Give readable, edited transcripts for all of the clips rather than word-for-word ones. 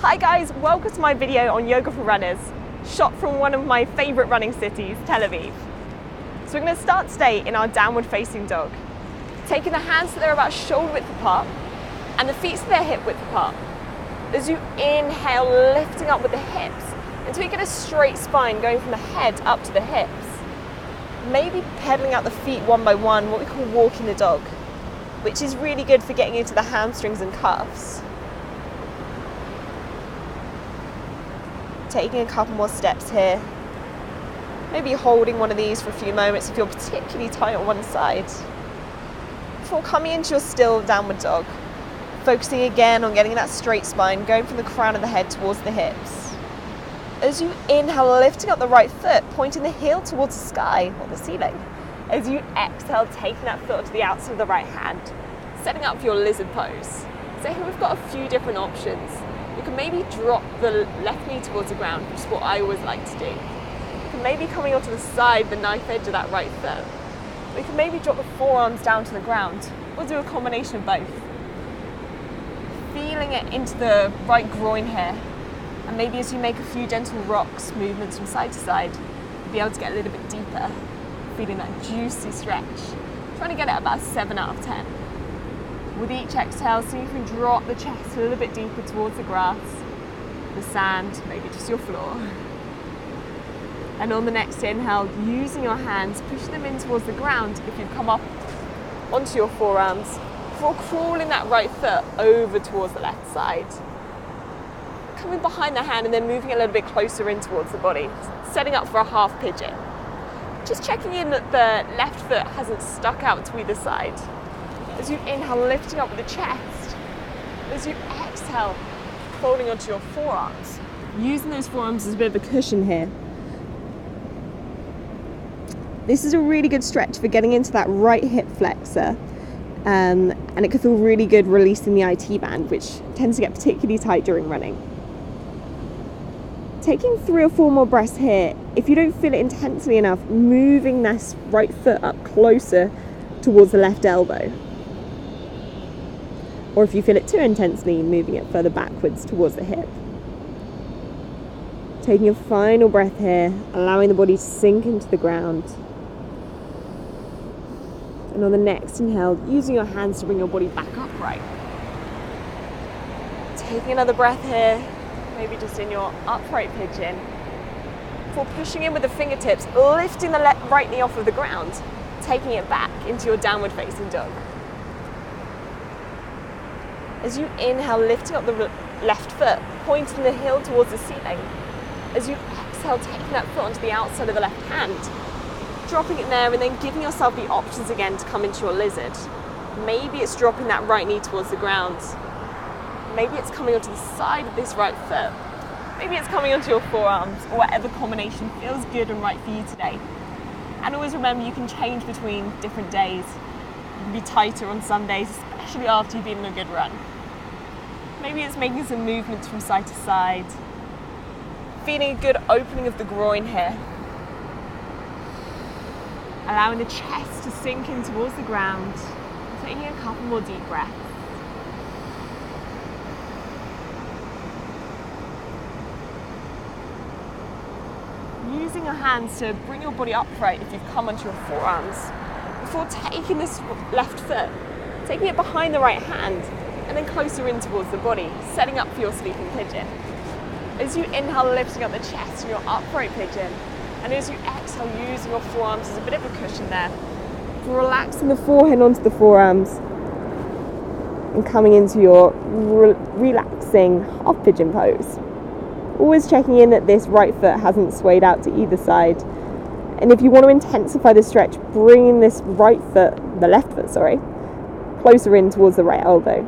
Hi guys, welcome to my video on yoga for runners, shot from one of my favourite running cities, Tel Aviv. So we're going to start today in our downward facing dog, taking the hands so they're about shoulder width apart and the feet so they're hip width apart. As you inhale, lifting up with the hips until you get a straight spine going from the head up to the hips. Maybe pedaling out the feet one by one, what we call walking the dog, which is really good for getting into the hamstrings and calves. Taking a couple more steps here. Maybe holding one of these for a few moments if you're particularly tight on one side. Before coming into your still downward dog, focusing again on getting that straight spine, going from the crown of the head towards the hips. As you inhale, lifting up the right foot, pointing the heel towards the sky or the ceiling. As you exhale, taking that foot onto the outside of the right hand, setting up for your lizard pose. So here we've got a few different options. You can maybe drop the left knee towards the ground, which is what I always like to do. You can maybe coming onto the side, the knife edge of that right foot. We can maybe drop the forearms down to the ground. We'll do a combination of both. Feeling it into the right groin here. And maybe as you make a few gentle rocks movements from side to side, you'll be able to get a little bit deeper. Feeling that juicy stretch. Trying to get it about 7 out of 10. With each exhale, see if you can drop the chest a little bit deeper towards the grass, the sand, maybe just your floor. And on the next inhale, using your hands, pushing them in towards the ground if you've come up onto your forearms, before crawling that right foot over towards the left side. Coming behind the hand and then moving a little bit closer in towards the body, setting up for a half pigeon. Just checking in that the left foot hasn't stuck out to either side. As you inhale, lifting up with the chest. As you exhale, folding onto your forearms. Using those forearms as a bit of a cushion here. This is a really good stretch for getting into that right hip flexor. And it can feel really good releasing the IT band, which tends to get particularly tight during running. Taking 3 or 4 more breaths here. If you don't feel it intensely enough, moving this right foot up closer towards the left elbow. Or if you feel it too intensely, moving it further backwards towards the hip. Taking a final breath here, allowing the body to sink into the ground. And on the next inhale, using your hands to bring your body back upright. Taking another breath here. Maybe just in your upright pigeon. Before pushing in with the fingertips, lifting the right knee off of the ground, taking it back into your downward facing dog. As you inhale, lifting up the left foot, pointing the heel towards the ceiling. As you exhale, taking that foot onto the outside of the left hand, dropping it there and then giving yourself the options again to come into your lizard. Maybe it's dropping that right knee towards the ground. Maybe it's coming onto the side of this right foot. Maybe it's coming onto your forearms, or whatever combination feels good and right for you today. And always remember, you can change between different days. You can be tighter on some days, especially after you've been on a good run. Maybe it's making some movements from side to side. Feeling a good opening of the groin here. Allowing the chest to sink in towards the ground. Taking a couple more deep breaths. Using your hands to bring your body upright if you've come onto your forearms. Before taking this left foot, taking it behind the right hand and then closer in towards the body, setting up for your sleeping pigeon. As you inhale, lifting up the chest in your upright pigeon, and as you exhale, using your forearms as a bit of a cushion there, relaxing the forehead onto the forearms and coming into your relaxing half pigeon pose. Always checking in that this right foot hasn't swayed out to either side. And if you want to intensify the stretch, bringing this right foot, the left foot, sorry, closer in towards the right elbow.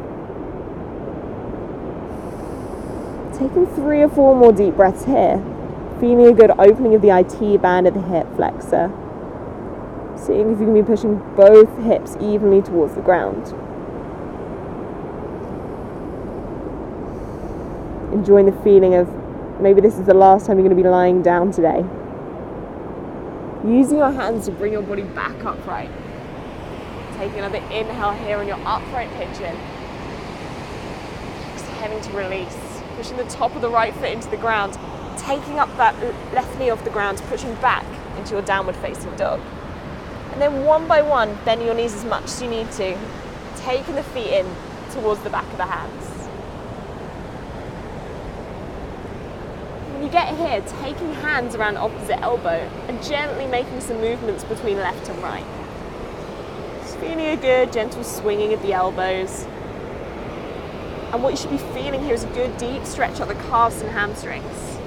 Taking 3 or 4 more deep breaths here. Feeling a good opening of the IT band at the hip flexor. Seeing if you can be pushing both hips evenly towards the ground. Enjoying the feeling of maybe this is the last time you're going to be lying down today. Using your hands to bring your body back upright. Taking another inhale here on your upright pigeon. Exhaling to release. pushing the top of the right foot into the ground, taking up that left knee off the ground, pushing back into your downward facing dog. And then one by one, bend your knees as much as you need to, taking the feet in towards the back of the hands. When you get here, taking hands around opposite elbow and gently making some movements between left and right. Just feeling a good, gentle swinging of the elbows. And what you should be feeling here is a good deep stretch of the calves and hamstrings.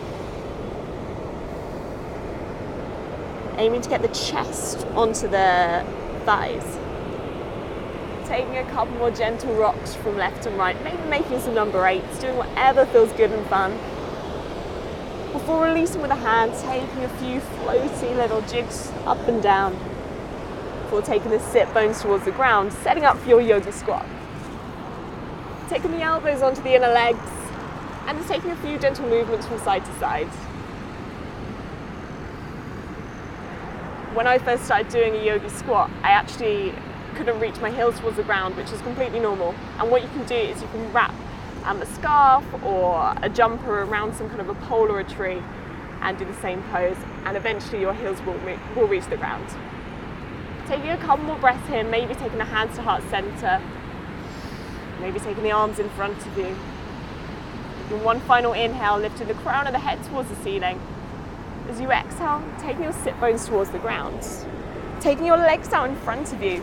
Aiming to get the chest onto the thighs. Taking a couple more gentle rocks from left and right, maybe making some number 8s, doing whatever feels good and fun. Before releasing with the hands, taking a few floaty little jigs up and down. Before taking the sit bones towards the ground, setting up for your yoga squat. Taking the elbows onto the inner legs and just taking a few gentle movements from side to side. When I first started doing a yoga squat, I actually couldn't reach my heels towards the ground, which is completely normal. And what you can do is you can wrap a scarf or a jumper around some kind of a pole or a tree and do the same pose, and eventually your heels will reach the ground. Taking a couple more breaths here, maybe taking the hands to heart center, maybe taking the arms in front of you. In one final inhale, lifting the crown of the head towards the ceiling. As you exhale, taking your sit bones towards the ground. Taking your legs out in front of you,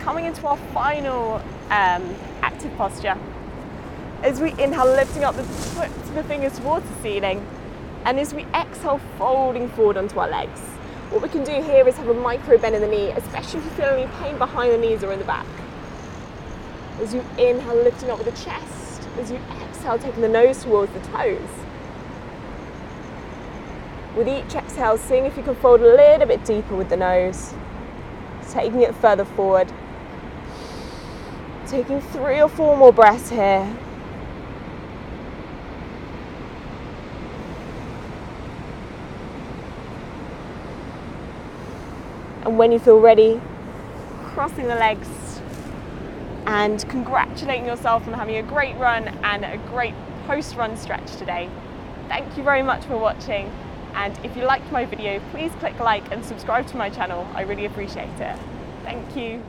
coming into our final active posture. As we inhale, lifting up the tips of the fingers towards the ceiling. And as we exhale, folding forward onto our legs. What we can do here is have a micro bend in the knee, especially if you feel any pain behind the knees or in the back. As you inhale, lifting up with the chest. As you exhale, taking the nose towards the toes. With each exhale, seeing if you can fold a little bit deeper with the nose. Taking it further forward. Taking 3 or 4 more breaths here. And when you feel ready, crossing the legs and congratulating yourself on having a great run and a great post-run stretch today. Thank you very much for watching. And if you liked my video, please click like and subscribe to my channel. I really appreciate it. Thank you.